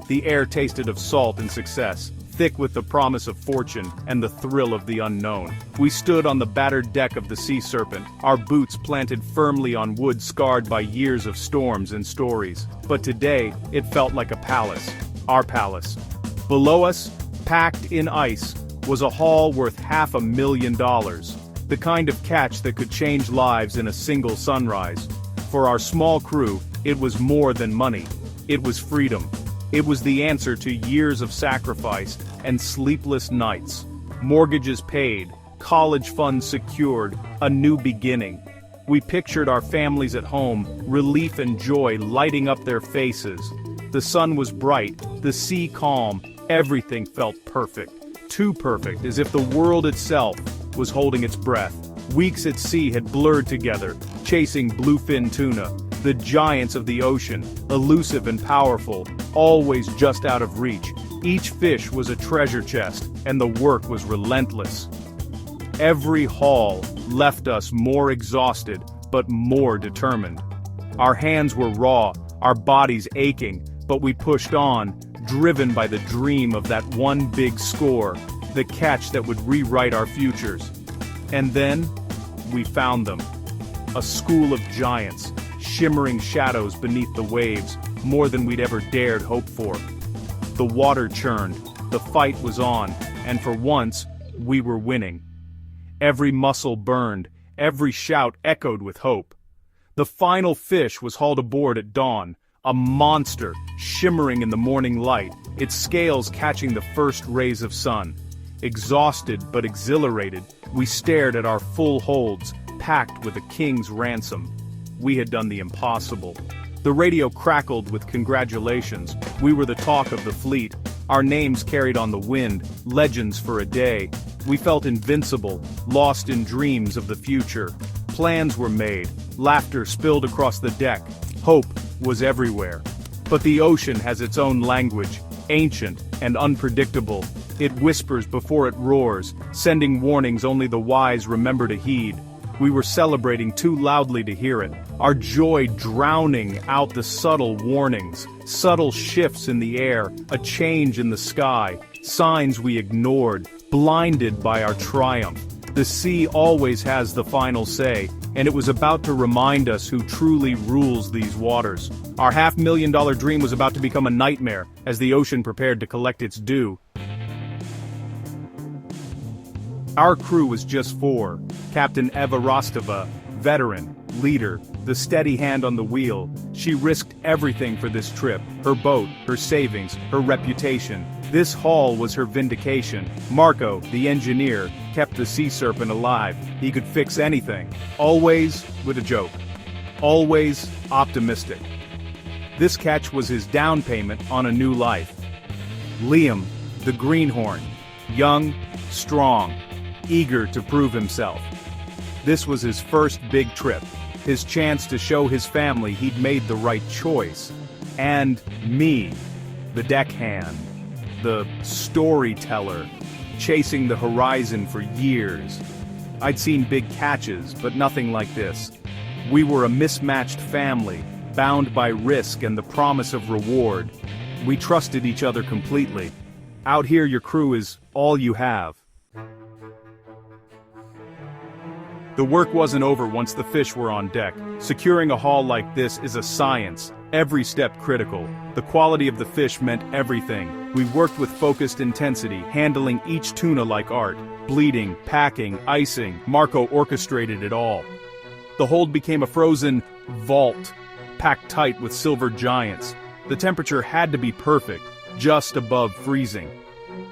The air tasted of salt and success, thick with the promise of fortune and the thrill of the unknown. We stood on the battered deck of the Sea Serpent, our boots planted firmly on wood scarred by years of storms and stories. But today, it felt like a palace. Our palace. Below us, packed in ice, was a haul worth $500,000. The kind of catch that could change lives in a single sunrise. For our small crew, it was more than money. It was freedom. It was the answer to years of sacrifice and sleepless nights. Mortgages paid, college funds secured, a new beginning. We pictured our families at home, relief and joy lighting up their faces. The sun was bright, the sea calm, everything felt perfect. Too perfect, as if the world itself was holding its breath. Weeks at sea had blurred together, chasing bluefin tuna, the giants of the ocean, elusive and powerful, always just out of reach. Each fish was a treasure chest, and the work was relentless. Every haul left us more exhausted, but more determined. Our hands were raw, our bodies aching, but we pushed on, driven by the dream of that one big score, the catch that would rewrite our futures. And then, we found them. A school of giants, shimmering shadows beneath the waves, more than we'd ever dared hope for. The water churned, the fight was on, and for once, we were winning. Every muscle burned, every shout echoed with hope. The final fish was hauled aboard at dawn, a monster, shimmering in the morning light, its scales catching the first rays of sun. Exhausted but exhilarated, we stared at our full holds, packed with a king's ransom. We had done the impossible. The radio crackled with congratulations. We were the talk of the fleet. Our names carried on the wind, legends for a day. We felt invincible, lost in dreams of the future. Plans were made, laughter spilled across the deck, hope was everywhere. But the ocean has its own language, ancient and unpredictable. It whispers before it roars, sending warnings only the wise remember to heed. We were celebrating too loudly to hear it, our joy drowning out the subtle warnings, subtle shifts in the air, a change in the sky, signs we ignored, blinded by our triumph. The sea always has the final say, and it was about to remind us who truly rules these waters. Our $500,000 dream was about to become a nightmare as the ocean prepared to collect its due. Our crew was just four. Captain Eva Rostova, veteran, leader, the steady hand on the wheel. She risked everything for this trip, her boat, her savings, her reputation. This haul was her vindication. Marco, the engineer, kept the Sea Serpent alive. He could fix anything. Always with a joke. Always optimistic. This catch was his down payment on a new life. Liam, the greenhorn, young, strong, eager to prove himself. This was his first big trip, his chance to show his family he'd made the right choice. And me, the deckhand, the storyteller, chasing the horizon for years. I'd seen big catches, but nothing like this. We were a mismatched family, bound by risk and the promise of reward. We trusted each other completely. Out here your crew is all you have. The work wasn't over once the fish were on deck. Securing a haul like this is a science, every step critical. The quality of the fish meant everything. We worked with focused intensity, handling each tuna like art. Bleeding, packing, icing, Marco orchestrated it all. The hold became a frozen vault, packed tight with silver giants. The temperature had to be perfect, just above freezing.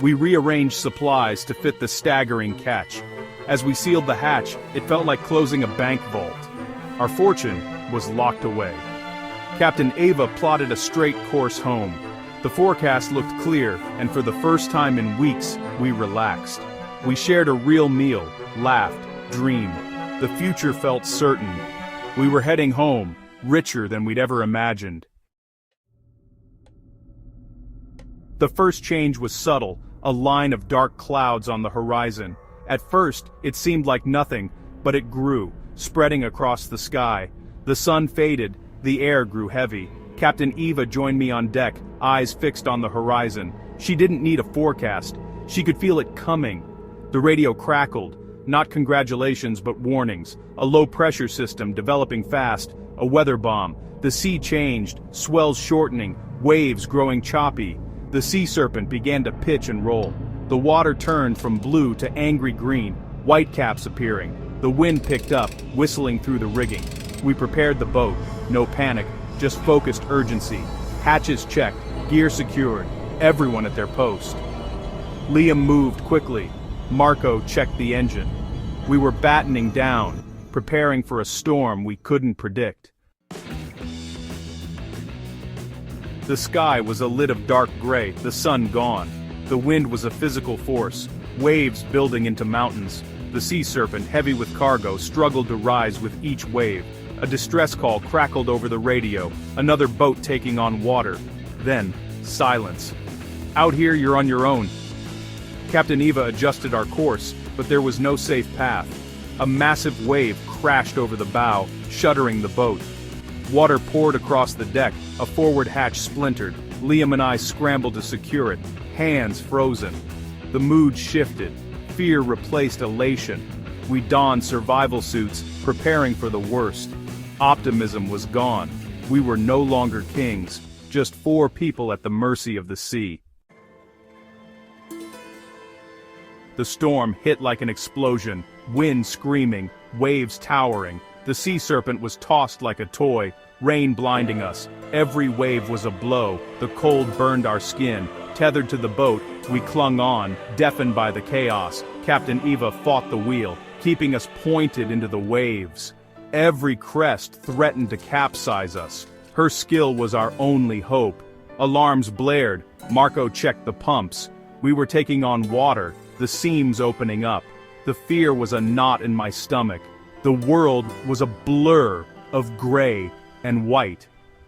We rearranged supplies to fit the staggering catch. As we sealed the hatch, it felt like closing a bank vault. Our fortune was locked away. Captain Ava plotted a straight course home. The forecast looked clear, and for the first time in weeks, we relaxed. We shared a real meal, laughed, dreamed. The future felt certain. We were heading home, richer than we'd ever imagined. The first change was subtle, a line of dark clouds on the horizon. At first, it seemed like nothing, but it grew, spreading across the sky. The sun faded, the air grew heavy. Captain Eva joined me on deck, eyes fixed on the horizon. She didn't need a forecast. She could feel it coming. The radio crackled. Not congratulations, but warnings. A low-pressure system developing fast. A weather bomb. The sea changed, swells shortening, waves growing choppy. The sea serpent began to pitch and roll. The water turned from blue to angry green, whitecaps appearing. The wind picked up, whistling through the rigging. We prepared the boat. No panic, just focused urgency. Hatches checked, gear secured, everyone at their post. Liam moved quickly. Marco checked the engine. We were battening down, preparing for a storm we couldn't predict. The sky was a lid of dark gray, the sun gone. The wind was a physical force, waves building into mountains. The sea serpent, heavy with cargo, struggled to rise with each wave. A distress call crackled over the radio, another boat taking on water. Then, silence. Out here you're on your own. Captain Eva adjusted our course, but there was no safe path. A massive wave crashed over the bow, shuttering the boat. Water poured across the deck, a forward hatch splintered. Liam and I scrambled to secure it, hands frozen. The mood shifted. Fear replaced elation. We donned survival suits, preparing for the worst. Optimism was gone. We were no longer kings, just 4 people at the mercy of the sea. The storm hit like an explosion, wind screaming, waves towering. The sea serpent was tossed like a toy, rain blinding us. Every wave was a blow, the cold burned our skin. Tethered to the boat, we clung on, deafened by the chaos. Captain Eva fought the wheel, keeping us pointed into the waves. Every crest threatened to capsize us. Her skill was our only hope. Alarms blared. Marco checked the pumps. We were taking on water, the seams opening up. The fear was a knot in my stomach. The world was a blur of gray and white.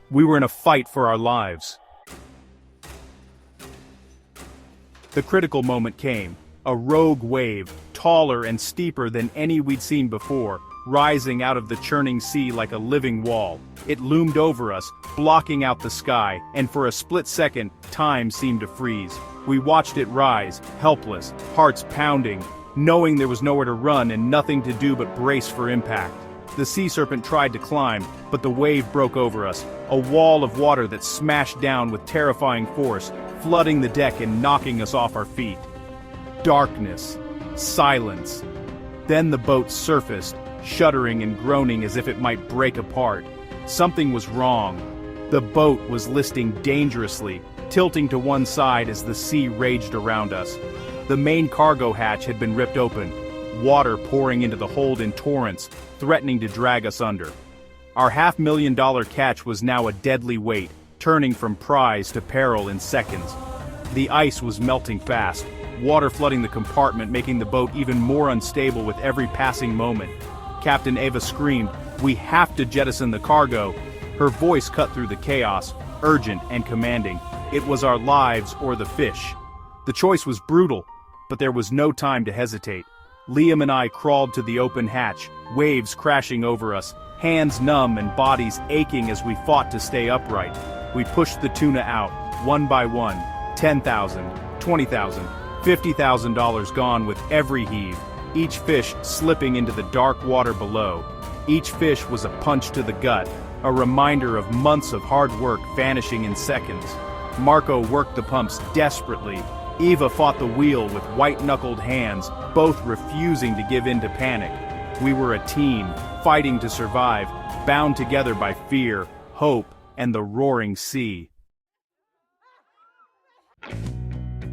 We were in a fight for our lives. The critical moment came. A rogue wave, taller and steeper than any we'd seen before, rising out of the churning sea like a living wall. It loomed over us, blocking out the sky, and for a split second, time seemed to freeze. We watched it rise, helpless, hearts pounding, knowing there was nowhere to run and nothing to do but brace for impact. The sea serpent tried to climb, but the wave broke over us, a wall of water that smashed down with terrifying force, flooding the deck and knocking us off our feet. Darkness. Silence. Then the boat surfaced, shuddering and groaning as if it might break apart. Something was wrong. The boat was listing dangerously, tilting to one side as the sea raged around us. The main cargo hatch had been ripped open, water pouring into the hold in torrents, threatening to drag us under. Our $500,000 catch was now a deadly weight, turning from prize to peril in seconds. The ice was melting fast, water flooding the compartment, making the boat even more unstable with every passing moment. Captain Eva screamed, "We have to jettison the cargo." Her voice cut through the chaos, urgent and commanding. It was our lives or the fish. The choice was brutal, but there was no time to hesitate. Liam and I crawled to the open hatch, waves crashing over us, hands numb and bodies aching as we fought to stay upright. We pushed the tuna out, one by one, $10,000, $20,000, $50,000 gone with every heave, each fish slipping into the dark water below. Each fish was a punch to the gut, a reminder of months of hard work vanishing in seconds. Marco worked the pumps desperately. Eva fought the wheel with white-knuckled hands, both refusing to give in to panic. We were a team, fighting to survive, bound together by fear, hope, and the roaring sea.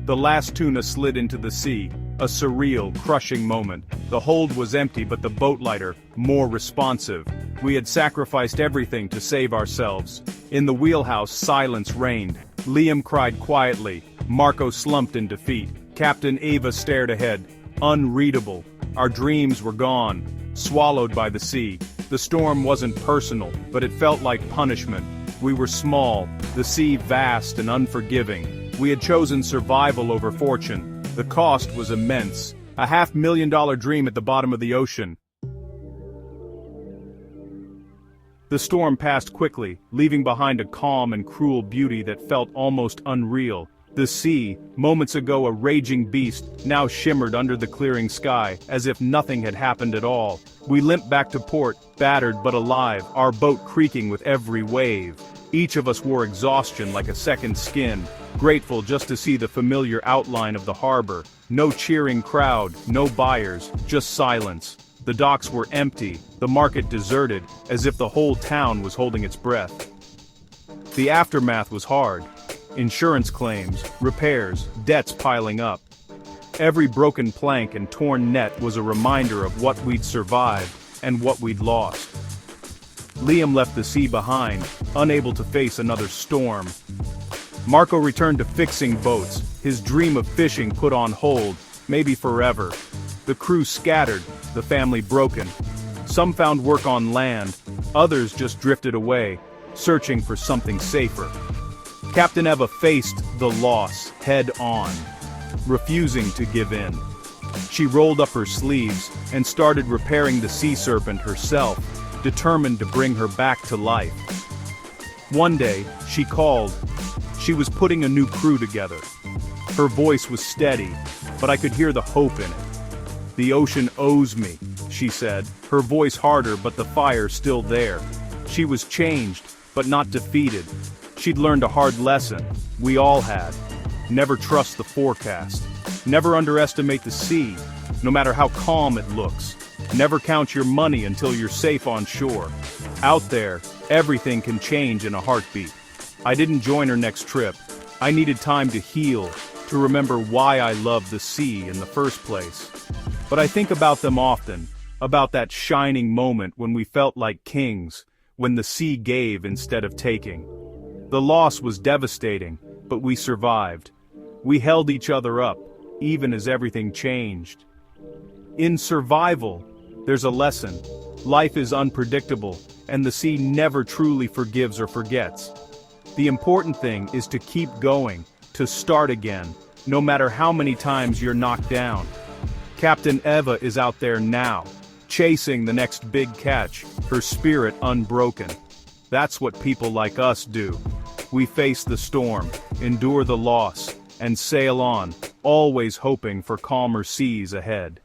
The last tuna slid into the sea, a surreal, crushing moment. The hold was empty, but the boat lighter, more responsive. We had sacrificed everything to save ourselves. In the wheelhouse, silence reigned. Liam cried quietly. Marco slumped in defeat. Captain Eva stared ahead, unreadable. Our dreams were gone, swallowed by the sea. The storm wasn't personal, but it felt like punishment. We were small, the sea vast and unforgiving. We had chosen survival over fortune. The cost was immense. A $500,000 dream at the bottom of the ocean. The storm passed quickly, leaving behind a calm and cruel beauty that felt almost unreal. The sea, moments ago a raging beast, now shimmered under the clearing sky, as if nothing had happened at all. We limped back to port, battered but alive, our boat creaking with every wave. Each of us wore exhaustion like a second skin, grateful just to see the familiar outline of the harbor. No cheering crowd, no buyers, just silence. The docks were empty, the market deserted, as if the whole town was holding its breath. The aftermath was hard. Insurance claims, repairs, debts piling up. Every broken plank and torn net was a reminder of what we'd survived and what we'd lost. Liam left the sea behind, unable to face another storm. Marco returned to fixing boats, his dream of fishing put on hold, maybe forever. The crew scattered, the family broken. Some found work on land, others just drifted away, searching for something safer. Captain Eva faced the loss head on, refusing to give in. She rolled up her sleeves and started repairing the sea serpent herself, determined to bring her back to life. One day, she called. She was putting a new crew together. Her voice was steady, but I could hear the hope in it. "The ocean owes me," she said, her voice harder but the fire still there. She was changed, but not defeated. She'd learned a hard lesson, we all had. Never trust the forecast. Never underestimate the sea, no matter how calm it looks. Never count your money until you're safe on shore. Out there, everything can change in a heartbeat. I didn't join her next trip. I needed time to heal, to remember why I loved the sea in the first place. But I think about them often, about that shining moment when we felt like kings, when the sea gave instead of taking. The loss was devastating, but we survived. We held each other up, even as everything changed. In survival, there's a lesson. Life is unpredictable, and the sea never truly forgives or forgets. The important thing is to keep going, to start again, no matter how many times you're knocked down. Captain Eva is out there now, chasing the next big catch, her spirit unbroken. That's what people like us do. We face the storm, endure the loss, and sail on, always hoping for calmer seas ahead.